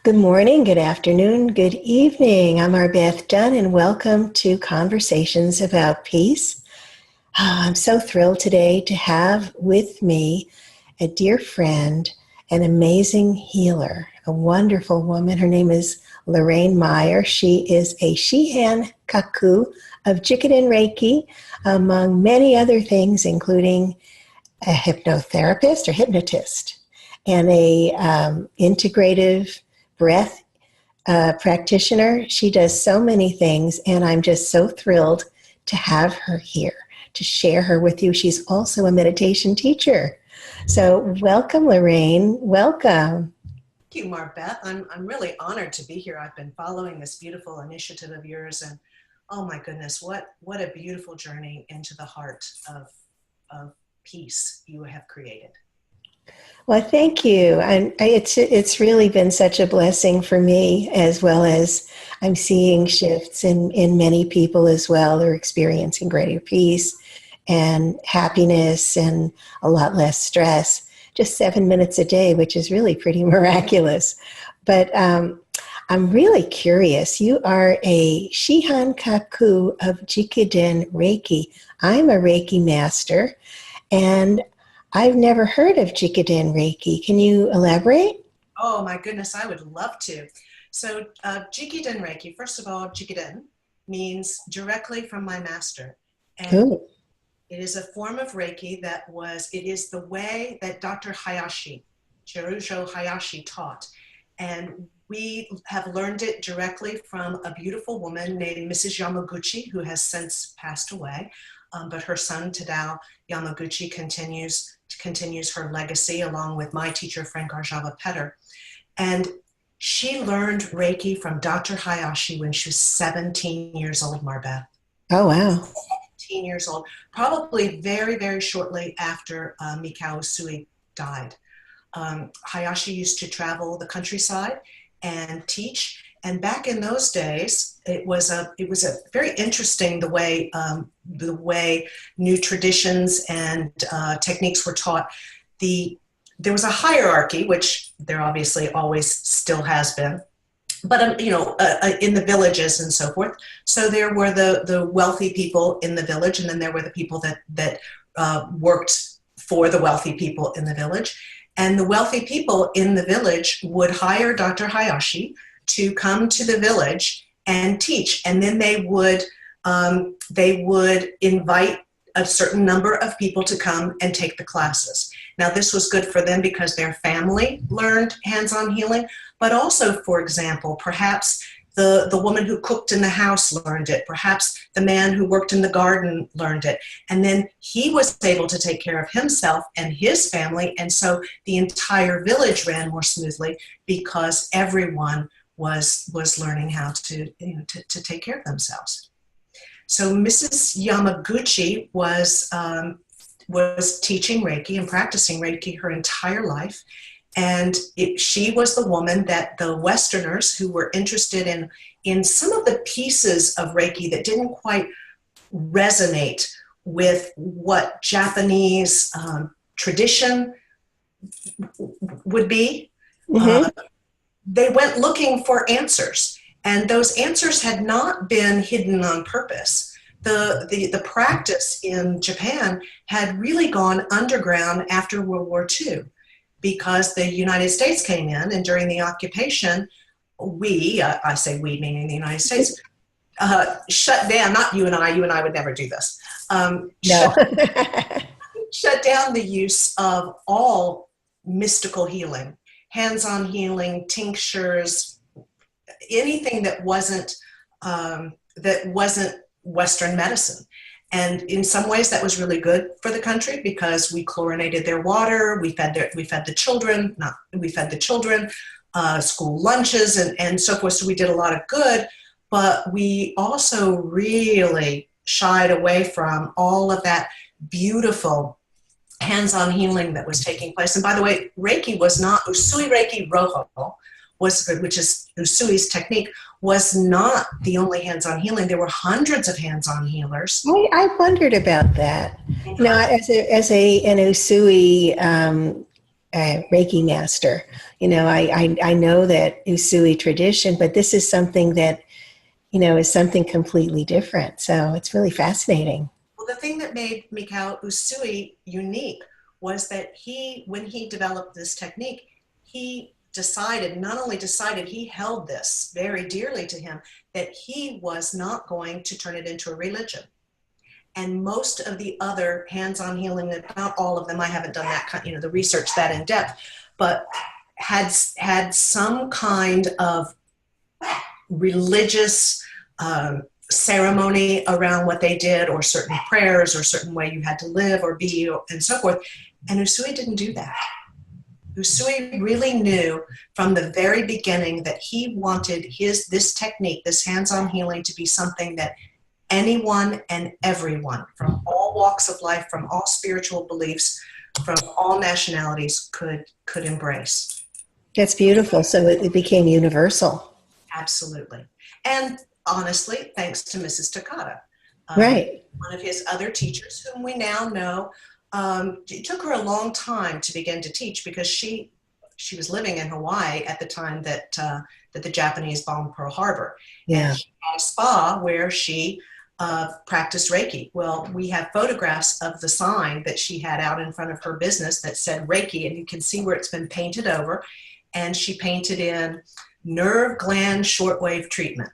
Good morning, good afternoon, good evening. I'm MarBeth Dunn, and welcome to Conversations About Peace. I'm so thrilled today to have with me a dear friend, an amazing healer, a wonderful woman. Her name is Lorraine Meyer. She is a Shihan Kaku of Jikiden Reiki, among many other things, including a hypnotherapist or hypnotist and a integrative breath practitioner. She does so many things, and I'm just so thrilled to have her here to share her with you. She's also a meditation teacher. So welcome, Lorraine. Welcome. Thank you, MarBeth. I'm really honored to be here. I've been following this beautiful initiative of yours, and oh my goodness, what a beautiful journey into the heart of peace you have created. Well, thank you. And it's really been such a blessing for me, as well as I'm seeing shifts in many people as well. They're experiencing greater peace and happiness and a lot less stress. Just 7 minutes a day, which is really pretty miraculous. But I'm really curious. You are a Shihan Kaku of Jikiden Reiki. I'm a Reiki master, and I've never heard of Jikiden Reiki. Can you elaborate? Oh my goodness, I would love to. So Jikiden Reiki, first of all, Jikiden means directly from my master. And Ooh. It is a form of Reiki it is the way that Dr. Hayashi, Chirujo Hayashi taught. And we have learned it directly from a beautiful woman named Mrs. Yamaguchi, who has since passed away. But her son, Tadao Yamaguchi, continues her legacy along with my teacher, Frank Arjava Petter. And she learned Reiki from Dr. Hayashi when she was 17 years old, MarBeth. Oh, wow. 17 years old, probably very, very shortly after Mikao Usui died. Hayashi used to travel the countryside and teach. And back in those days, it was a very interesting the way new traditions and techniques were taught. There was a hierarchy, which there obviously always still has been, but in the villages and so forth. So there were the wealthy people in the village, and then there were the people that worked for the wealthy people in the village. And the wealthy people in the village would hire Dr. Hayashi to come to the village and teach, and then they would invite a certain number of people to come and take the classes. Now, this was good for them because their family learned hands-on healing, but also, for example, perhaps the woman who cooked in the house learned it. Perhaps the man who worked in the garden learned it. And then he was able to take care of himself and his family, and so the entire village ran more smoothly because everyone was learning how to take care of themselves. So Mrs. Yamaguchi was teaching Reiki and practicing Reiki her entire life, and she was the woman that the Westerners who were interested in some of the pieces of Reiki that didn't quite resonate with what Japanese tradition would be. Mm-hmm. They went looking for answers, and those answers had not been hidden on purpose. The practice in Japan had really gone underground after World War II because the United States came in, and during the occupation, I say we meaning the United States, shut down, not you and I would never do this, No. shut down the use of all mystical healing. Hands-on healing, tinctures, anything that wasn't Western medicine. And in some ways that was really good for the country because we chlorinated their water, we fed the children, school lunches and so forth. So we did a lot of good, but we also really shied away from all of that beautiful hands-on healing that was taking place. And by the way, Reiki was not, Usui Reiki Roho, which is Usui's technique, was not the only hands-on healing. There were hundreds of hands-on healers. I wondered about that. You know, as an Usui Reiki master. I know that Usui tradition, but this is something that, is something completely different. So it's really fascinating. Well, the thing that made Mikao Usui unique was that when he developed this technique, he not only decided, he held this very dearly to him, that he was not going to turn it into a religion. And most of the other hands-on healing, not all of them, I haven't done that kind, the research that in depth, but had some kind of religious ceremony around what they did, or certain prayers, or certain way you had to live or be, and so forth. And Usui didn't do that. Usui really knew from the very beginning that he wanted this technique, this hands-on healing, to be something that anyone and everyone from all walks of life, from all spiritual beliefs, from all nationalities could embrace. That's beautiful. So it became universal. Absolutely. And honestly, thanks to Mrs. Takata. Right. One of his other teachers, whom we now know, it took her a long time to begin to teach, because she was living in Hawaii at the time that the Japanese bombed Pearl Harbor. Yeah. And she had a spa where she practiced Reiki. Well, we have photographs of the sign that she had out in front of her business that said Reiki, and you can see where it's been painted over. And she painted in nerve gland shortwave treatment,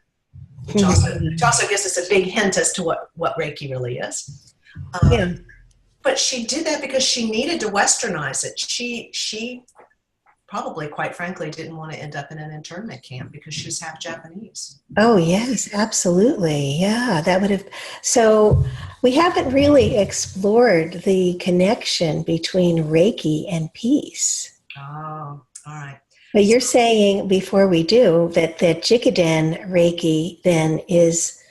which also gives us a big hint as to what Reiki really is. Yeah. But she did that because she needed to westernize it. She probably, quite frankly, didn't want to end up in an internment camp, because she was half Japanese. Oh, yes, absolutely. Yeah, that would have. So we haven't really explored the connection between Reiki and peace. Oh, all right. But you're saying, before we do, that Jikiden Reiki then is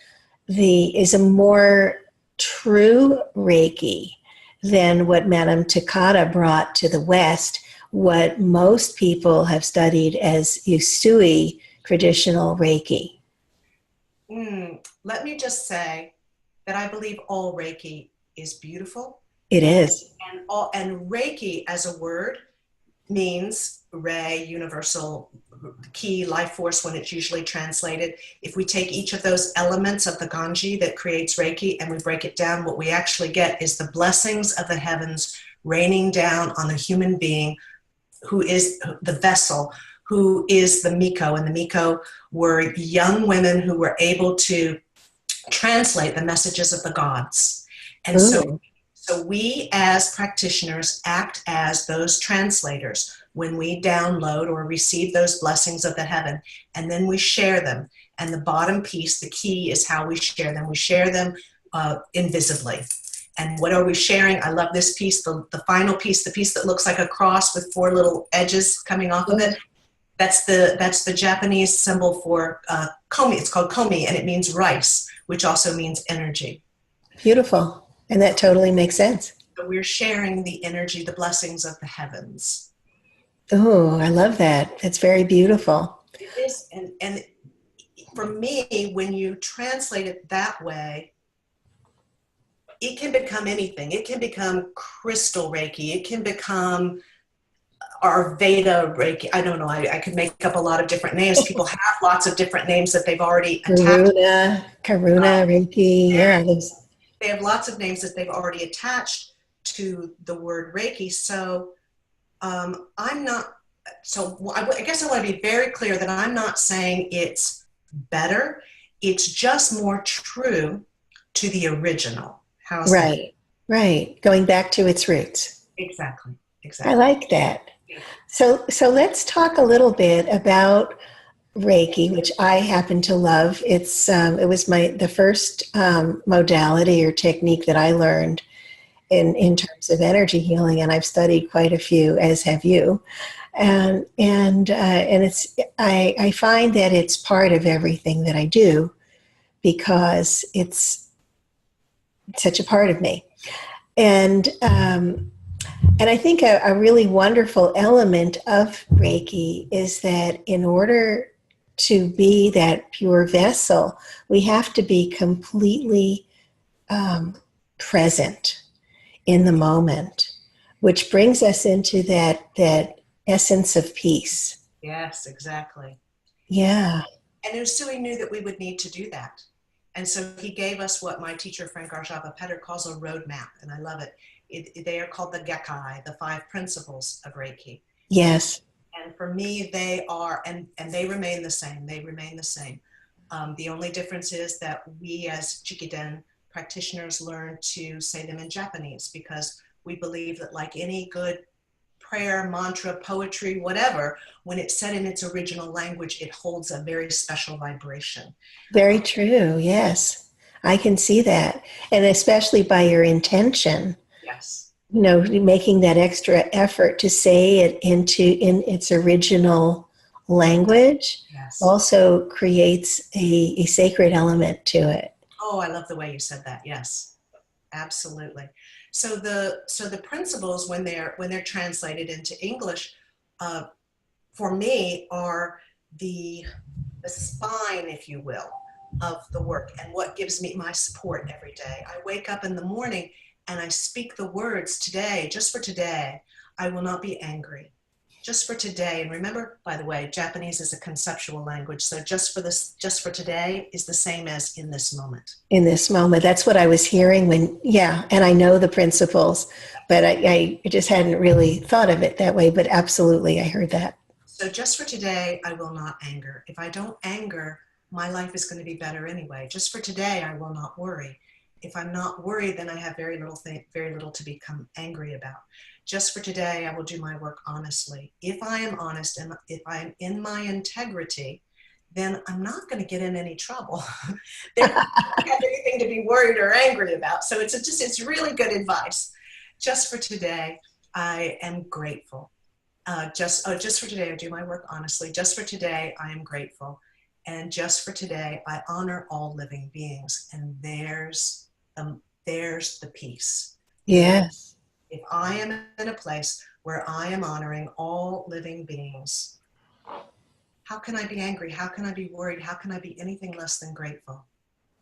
a more true Reiki than what Madame Takata brought to the West, what most people have studied as Usui traditional Reiki. Let me just say that I believe all Reiki is beautiful. It is. And Reiki as a word means Rei, universal key, life force, when it's usually translated. If we take each of those elements of the Ganji that creates Reiki and we break it down, what we actually get is the blessings of the heavens raining down on the human being, who is the vessel, who is the Miko. And the Miko were young women who were able to translate the messages of the gods. And so we as practitioners act as those translators when we download or receive those blessings of the heaven, and then we share them. And the bottom piece, the key, is how we share them. We share them invisibly. And what are we sharing? I love this piece, the final piece, the piece that looks like a cross with 4 little edges coming off of it. That's the Japanese symbol for komi. It's called komi, and it means rice, which also means energy. Beautiful. And that totally makes sense. So we're sharing the energy, the blessings of the heavens. Oh, I love that. It's very beautiful. It is, and for me, when you translate it that way, it can become anything. It can become crystal Reiki. It can become our Veda Reiki. I don't know. I could make up a lot of different names. People have lots of different names that they've already attached. Karuna Reiki. Yeah. They have lots of names that they've already attached to the word Reiki. So I'm not. So I guess I want to be very clear that I'm not saying it's better. It's just more true to the original. How's that? Right. Going back to its roots. Exactly. I like that. So let's talk a little bit about Reiki, which I happen to love. It was the first modality or technique that I learned in terms of energy healing, and I've studied quite a few, as have you. And I find that it's part of everything that I do, because it's such a part of me. And I think a really wonderful element of Reiki is that in order to be that pure vessel, we have to be completely present in the moment, which brings us into that essence of peace. Yes, exactly. Yeah. And Usui knew that we would need to do that. And so he gave us what my teacher, Frank Arjava-Petter, calls a roadmap, and I love it. They are called the Gekkai, the 5 principles of Reiki. Yes. And for me, they are, and they remain the same. They remain the same. The only difference is that we as Jikiden practitioners learn to say them in Japanese, because we believe that, like any good prayer, mantra, poetry, whatever, when it's said in its original language, it holds a very special vibration. Very true. Yes. I can see that. And especially by your intention, Yes. making that extra effort to say it in its original language Yes. also creates a sacred element to it. Oh, I love the way you said that. Yes, absolutely. So the principles, when they're translated into English, for me, are the spine, if you will, of the work, and what gives me my support every day. I wake up in the morning and I speak the words, today, just for today, I will not be angry. Just for today. And remember, by the way, Japanese is a conceptual language. So just for today is the same as in this moment. In this moment, that's what I was hearing and I know the principles, but I just hadn't really thought of it that way, but absolutely, I heard that. So just for today, I will not anger. If I don't anger, my life is going to be better anyway. Just for today, I will not worry. If I'm not worried, then I have very little to become angry about. Just for today, I will do my work honestly. If I am honest and if I'm in my integrity, then I'm not going to get in any trouble. There don't have anything to be worried or angry about. So it's really good advice. Just for today, I am grateful. Just for today, I do my work honestly. Just for today, I am grateful. And just for today, I honor all living beings. And there's the peace. Yes. If I am in a place where I am honoring all living beings, how can I be angry? How can I be worried? How can I be anything less than grateful?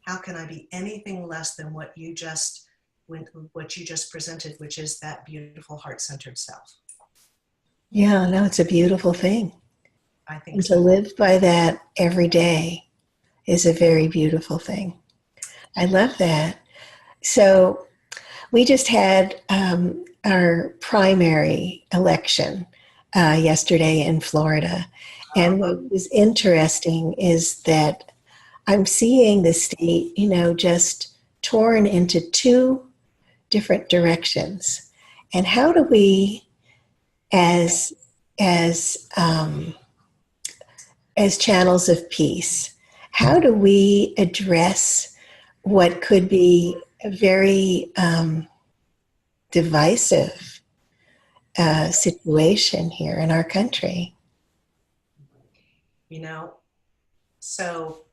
How can I be anything less than what you just presented, which is that beautiful heart-centered self? Yeah, no, it's a beautiful thing. I think And so. to live by that every day is a very beautiful thing. I love that. So we just had our primary election yesterday in Florida. And what was interesting is that I'm seeing the state, just torn into 2 different directions. And how do we, as channels of peace, how do we address what could be a very divisive situation here in our country? So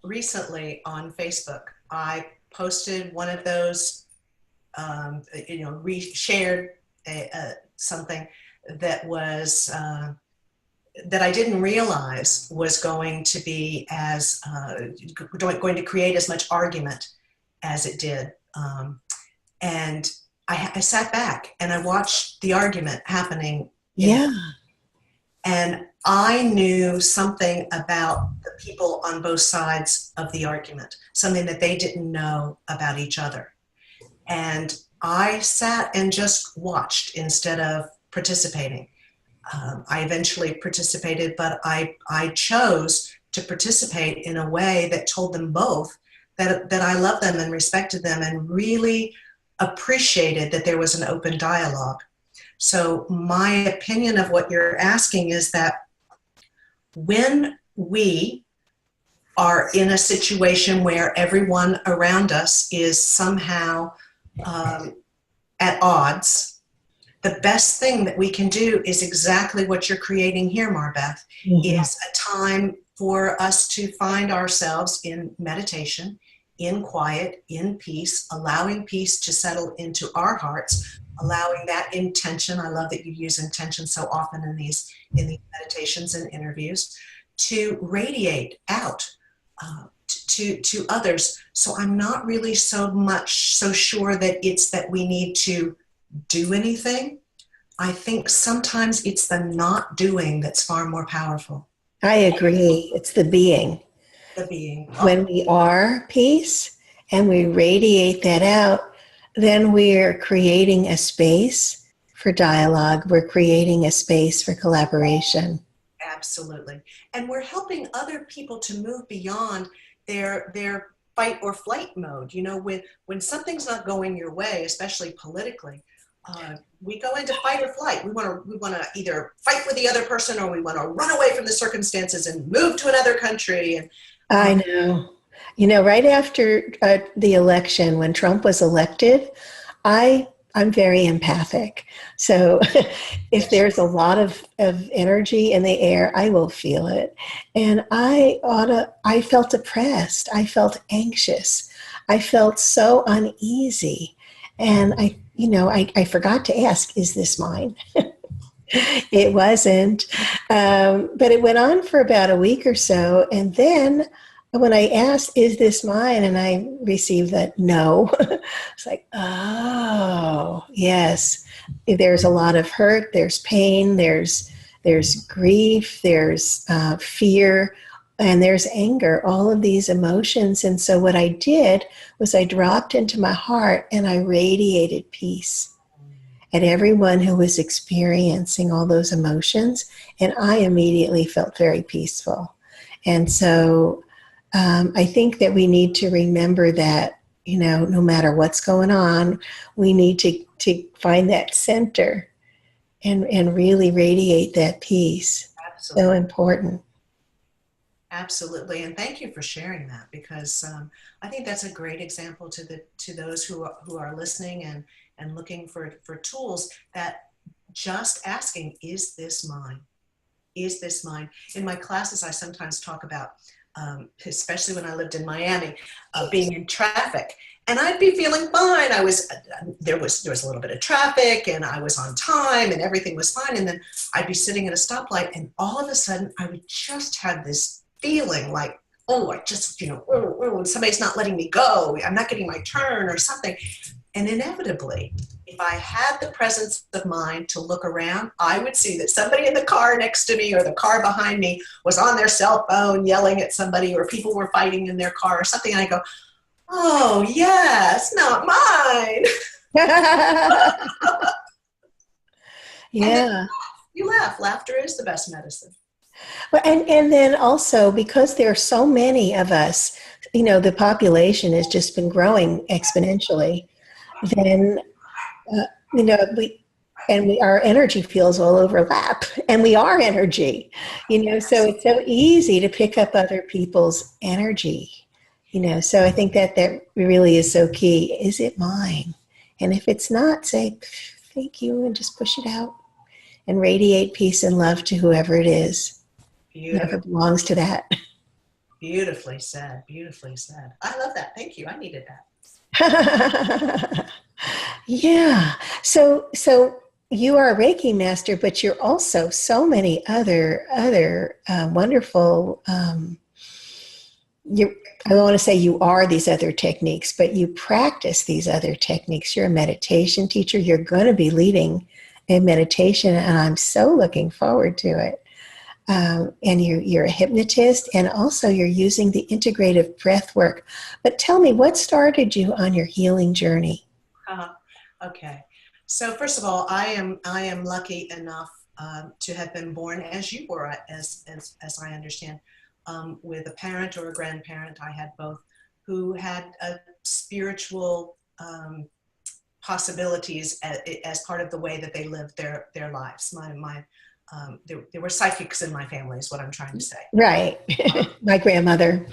recently on Facebook, I posted one of those, shared something that was that I didn't realize was going to be as going to create as much argument as it did. And I sat back and I watched the argument happening. Yeah. And I knew something about the people on both sides of the argument, something that they didn't know about each other. And I sat and just watched instead of participating. I eventually participated, but I chose to participate in a way that told them both that I loved them and respected them and really appreciated that there was an open dialogue. So my opinion of what you're asking is that when we are in a situation where everyone around us is somehow at odds, the best thing that we can do is exactly what you're creating here, MarBeth, is a time for us to find ourselves in meditation, in quiet, in peace, allowing peace to settle into our hearts, allowing that intention. I love that you use intention so often in these meditations and interviews, to radiate out to others. So I'm not really so sure that it's that we need to do anything. I think sometimes it's the not doing that's far more powerful. I agree. It's the being. The being. Oh, When we are peace and we radiate that out, then we're creating a space for dialogue. We're creating a space for collaboration. absolutely. And we're helping other people to move beyond their fight or flight mode. You know, when something's not going your way, especially politically, we go into fight or flight. We want to either fight with the other person, or we want to run away from the circumstances and move to another country. And I know. You know, right after the election, when Trump was elected, I'm very empathic. So if there's a lot of energy in the air, I will feel it. And I felt depressed. I felt anxious. I felt so uneasy. And I forgot to ask, is this mine? It wasn't. But it went on for about a week or so. And then when I asked, is this mine? And I received that no. It's like, oh, yes. There's a lot of hurt. There's pain. There's grief. There's fear. And there's anger, all of these emotions. And so what I did was I dropped into my heart and I radiated peace at everyone who was experiencing all those emotions. And I immediately felt very peaceful. And so I think that we need to remember that, no matter what's going on, we need to find that center and really radiate that peace. absolutely. So important. Absolutely, and thank you for sharing that, because I think that's a great example to those who are listening and looking for tools, that just asking, is this mine? Is this mine? In my classes, I sometimes talk about, especially when I lived in Miami, being in traffic, and I'd be feeling fine. There was a little bit of traffic, and I was on time, and everything was fine. And then I'd be sitting at a stoplight, and all of a sudden, I would just have this feeling like, oh, I just, somebody's not letting me go. I'm not getting my turn or something. And inevitably, if I had the presence of mind to look around, I would see that somebody in the car next to me or the car behind me was on their cell phone yelling at somebody, or people were fighting in their car or something. And I go, oh, yes, not mine. Yeah. You laugh. Laughter is the best medicine. Well, and then also, because there are so many of us, the population has just been growing exponentially. Then, our energy fields all overlap, and we are energy, so it's so easy to pick up other people's energy, so I think that really is so key. Is it mine? And if it's not, say, thank you, and just push it out and radiate peace and love to whoever it is. Whoever belongs to that. Beautifully said. Beautifully said. I love that. Thank you. I needed that. Yeah. So you are a Reiki master, but you're also so many other wonderful. I don't want to say you are these other techniques, but you practice these other techniques. You're a meditation teacher. You're going to be leading a meditation, and I'm so looking forward to it. And you're a hypnotist, and also you're using the integrative breath work. But tell me, what started you on your healing journey? Okay. So first of all, I am lucky enough to have been born as you were, as I understand, with a parent or a grandparent. I had both, who had a spiritual possibilities as part of the way that they lived their lives. There were psychics in my family, is what I'm trying to say. Right. My grandmother.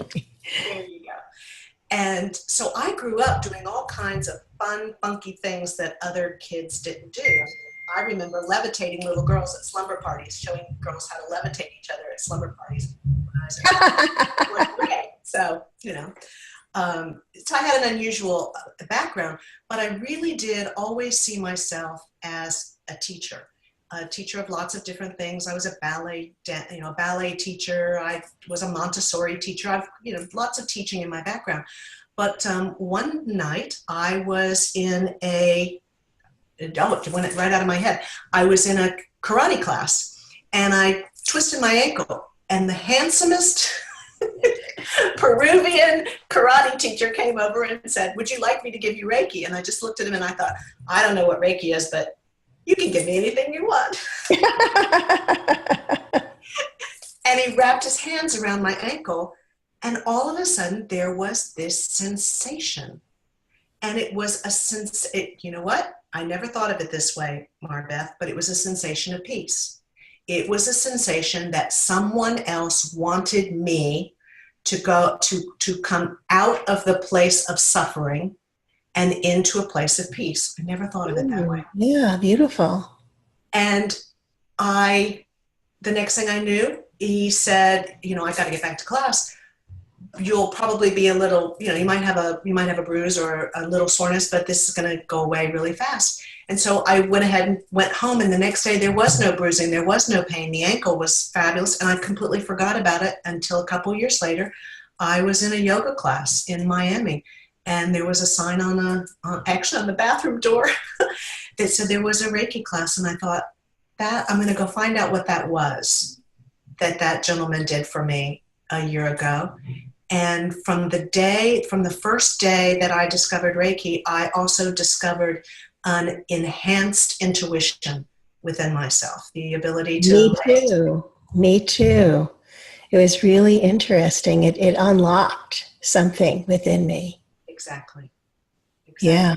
There you go. And so I grew up doing all kinds of fun, funky things that other kids didn't do. I remember levitating little girls at slumber parties, showing girls how to levitate each other at slumber parties when I was in fourth grade. So, so I had an unusual background, but I really did always see myself as a teacher of lots of different things. I was a ballet teacher. I was a Montessori teacher. I've, lots of teaching in my background. But one night I was in it went right out of my head. I was in a karate class and I twisted my ankle, and the handsomest Peruvian karate teacher came over and said, "Would you like me to give you Reiki?" And I just looked at him and I thought, I don't know what Reiki is, but you can give me anything you want. And he wrapped his hands around my ankle, and all of a sudden there was this sensation. And it was you know what? I never thought of it this way, MarBeth, but it was a sensation of peace. It was a sensation that someone else wanted me to go to come out of the place of suffering and into a place of peace. I never thought of it that way. Yeah, beautiful. And the next thing I knew, he said, I got to get back to class. You'll probably be a little, you might have a bruise or a little soreness, but this is going to go away really fast. And so I went ahead and went home, and the next day there was no bruising, there was no pain. The ankle was fabulous, and I completely forgot about it until a couple years later. I was in a yoga class in Miami, and there was a sign on the bathroom door that said there was a Reiki class, and I thought, that I'm going to go find out what that was that gentleman did for me a year ago. And from the first day that I discovered Reiki, I also discovered an enhanced intuition within myself, the ability to... Me too. It was really interesting. It unlocked something within me. Exactly. Yeah.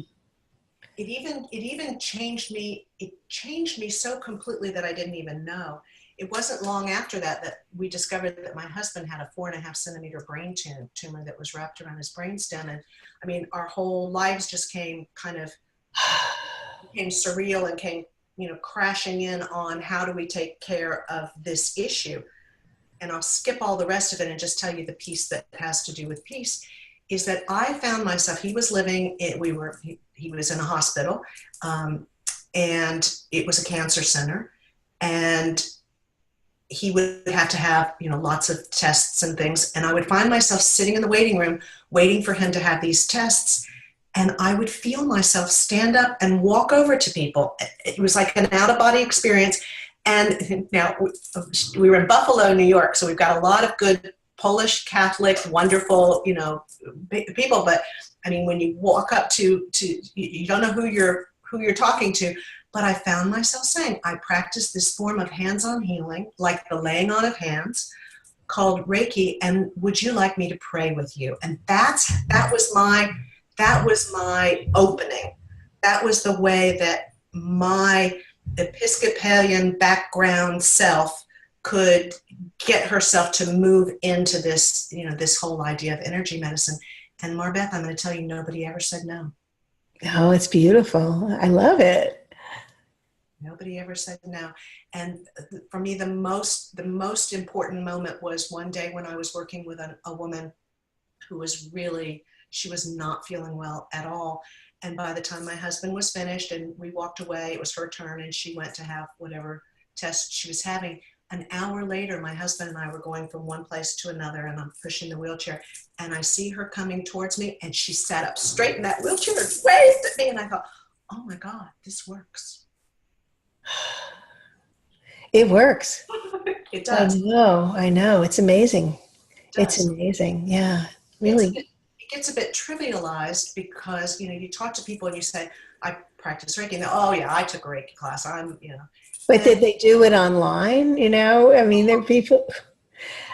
It even changed me. It changed me so completely that I didn't even know. It wasn't long after that we discovered that my husband had a 4.5 centimeter brain tumor that was wrapped around his brainstem. And I mean, our whole lives just became surreal and came, crashing in on how do we take care of this issue. And I'll skip all the rest of it and just tell you the piece that has to do with peace, is that I found myself, he was in a hospital, and it was a cancer center, and he would have to have, lots of tests and things. And I would find myself sitting in the waiting room, waiting for him to have these tests. And I would feel myself stand up and walk over to people. It was like an out-of-body experience. And now we were in Buffalo, New York, so we've got a lot of good Polish, Catholic, wonderful, people. But I mean, when you walk up to you don't know who you're talking to. But I found myself saying, I practice this form of hands-on healing, like the laying on of hands, called Reiki, and would you like me to pray with you? And that was my opening. That was the way that my Episcopalian background self could get herself to move into this, this whole idea of energy medicine. And MarBeth, I'm going to tell you, nobody ever said no. Oh, it's beautiful. I love it. Nobody ever said no. And for me, the most important moment was one day when I was working with a woman who was she was not feeling well at all. And by the time my husband was finished and we walked away, it was her turn, and she went to have whatever test she was having. An hour later, my husband and I were going from one place to another, and I'm pushing the wheelchair, and I see her coming towards me, and she sat up straight in that wheelchair and waved at me, and I thought, oh my God, this works. It works. It does. I know. It's amazing. It's amazing. Yeah, really. It gets a bit trivialized because, you talk to people and you say, I practice Reiki. And oh yeah, I took a Reiki class. But did they do it online? I mean, there are people,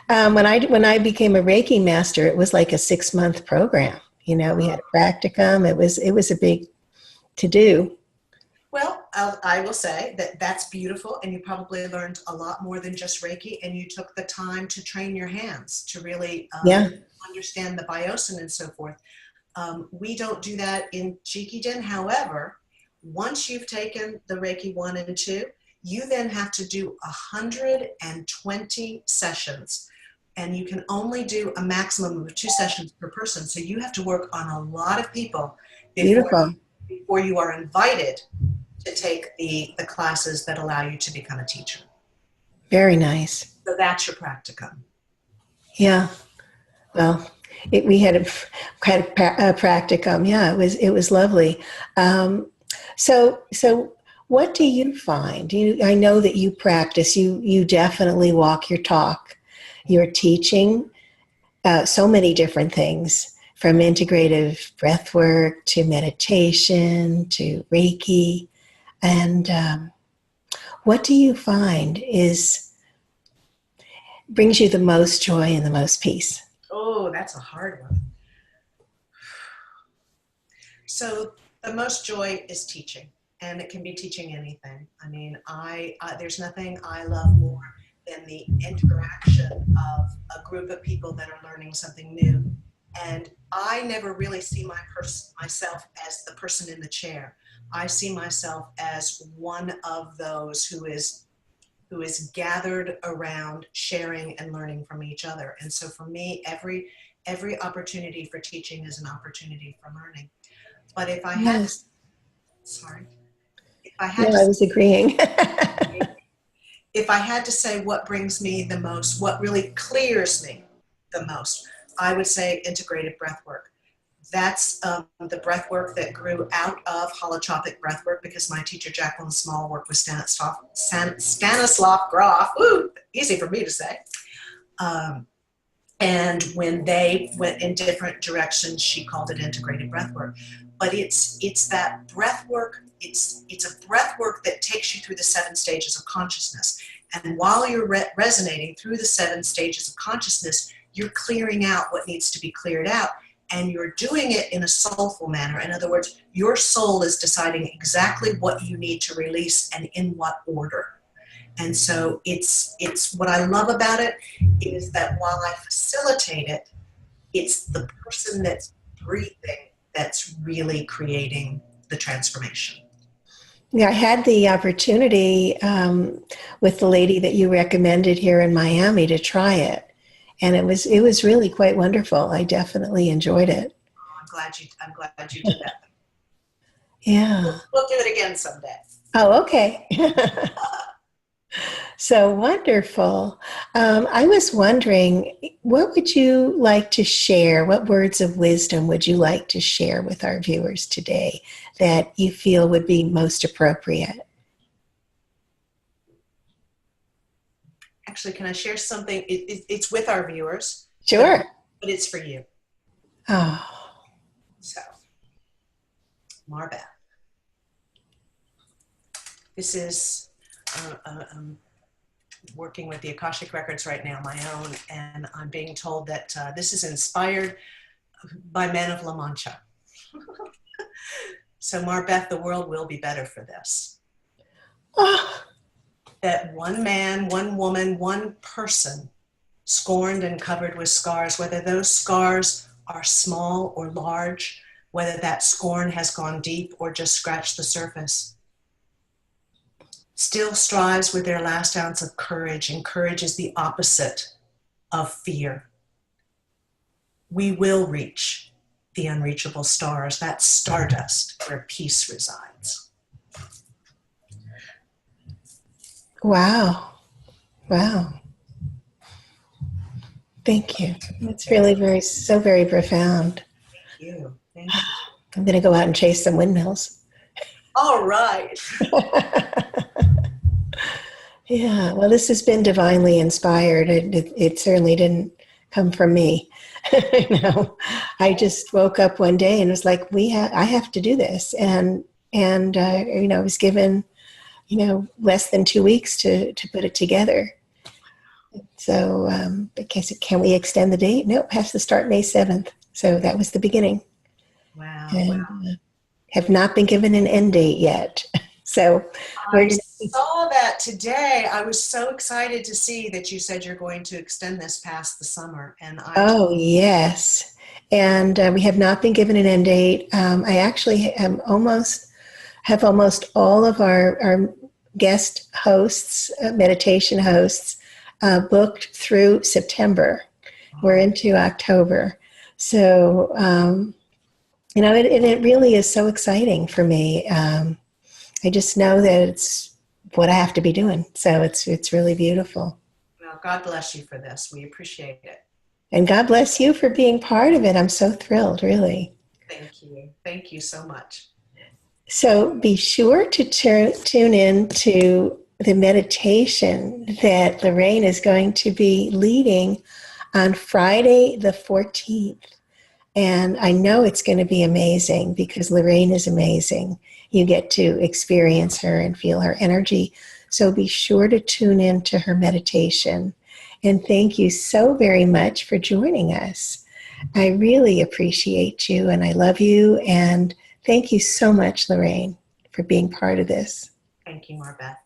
when I became a Reiki master, it was like a 6-month program. We had a practicum. It was a big to do. Well, I will say that's beautiful, and you probably learned a lot more than just Reiki, and you took the time to train your hands to really understand the biosin and so forth. We don't do that in Jikiden. However, once you've taken the Reiki 1 and 2, you then have to do 120 sessions, and you can only do a maximum of 2 sessions per person. So you have to work on a lot of people before you are invited to take the classes that allow you to become a teacher. Very nice. So that's your practicum. Yeah. Well, we had a practicum. Yeah, it was lovely. So what do you find? I know that you practice. You definitely walk your talk. You're teaching so many different things, from integrative breath work to meditation to Reiki. And what do you find brings you the most joy and the most peace? Oh, that's a hard one. So the most joy is teaching, and it can be teaching anything. I mean, there's nothing I love more than the interaction of a group of people that are learning something new. And I never really see myself as the person in the chair. I see myself as one of those who is gathered around sharing and learning from each other. And so for me, every opportunity for teaching is an opportunity for learning. But if I had Yes. sorry, if I had No, I was agreeing. if I had to say what brings me the most, what really clears me the most, I would say integrated breath work. That's the breath work that grew out of holotropic breath work, because my teacher Jacqueline Small worked with Stanislav Grof. Ooh, easy for me to say. And when they went in different directions, she called it integrated breath work. But it's that breath work. It's a breath work that takes you through the 7 stages of consciousness. And while you're resonating through the 7 stages of consciousness, you're clearing out what needs to be cleared out. And you're doing it in a soulful manner. In other words, your soul is deciding exactly what you need to release and in what order. And so it's what I love about it is that while I facilitate it, it's the person that's breathing that's really creating the transformation. Yeah, I had the opportunity with the lady that you recommended here in Miami to try it. And it was really quite wonderful. I definitely enjoyed it. I'm glad you did that. Yeah. We'll do it again someday. Oh, okay. So wonderful. I was wondering, what would you like to share? What words of wisdom would you like to share with our viewers today that you feel would be most appropriate? Actually, can I share something? It's with our viewers. Sure. But it's for you. Oh. So, MarBeth. This is working with the Akashic Records right now, my own, and I'm being told that this is inspired by men of La Mancha. So, MarBeth, the world will be better for this. Oh. That one man, one woman, one person scorned and covered with scars, whether those scars are small or large, whether that scorn has gone deep or just scratched the surface, still strives with their last ounce of courage, and courage is the opposite of fear. We will reach the unreachable stars, that stardust where peace resides. Wow. Wow. Thank you. It's really very profound. Thank you. Thank you. I'm going to go out and chase some windmills. All right. Yeah, well, this has been divinely inspired. It certainly didn't come from me. I just woke up one day and was like, I have to do this. And I was given, less than 2 weeks to put it together. So, can we extend the date? Nope, has to start May 7th. So that was the beginning. Wow. And have not been given an end date yet. So I saw that today. I was so excited to see that you said you're going to extend this past the summer. Oh, yes. And we have not been given an end date. I actually have almost all of our guest hosts, meditation hosts, booked through September. We're into October. So, it really is so exciting for me. I just know that it's what I have to be doing. So it's really beautiful. Well, God bless you for this. We appreciate it. And God bless you for being part of it. I'm so thrilled, really. Thank you. Thank you so much. So be sure to tune in to the meditation that Lorraine is going to be leading on Friday the 14th. And I know it's going to be amazing because Lorraine is amazing. You get to experience her and feel her energy. So be sure to tune in to her meditation. And thank you so very much for joining us. I really appreciate you and I love you. And thank you so much, Lorraine, for being part of this. Thank you, MarBeth.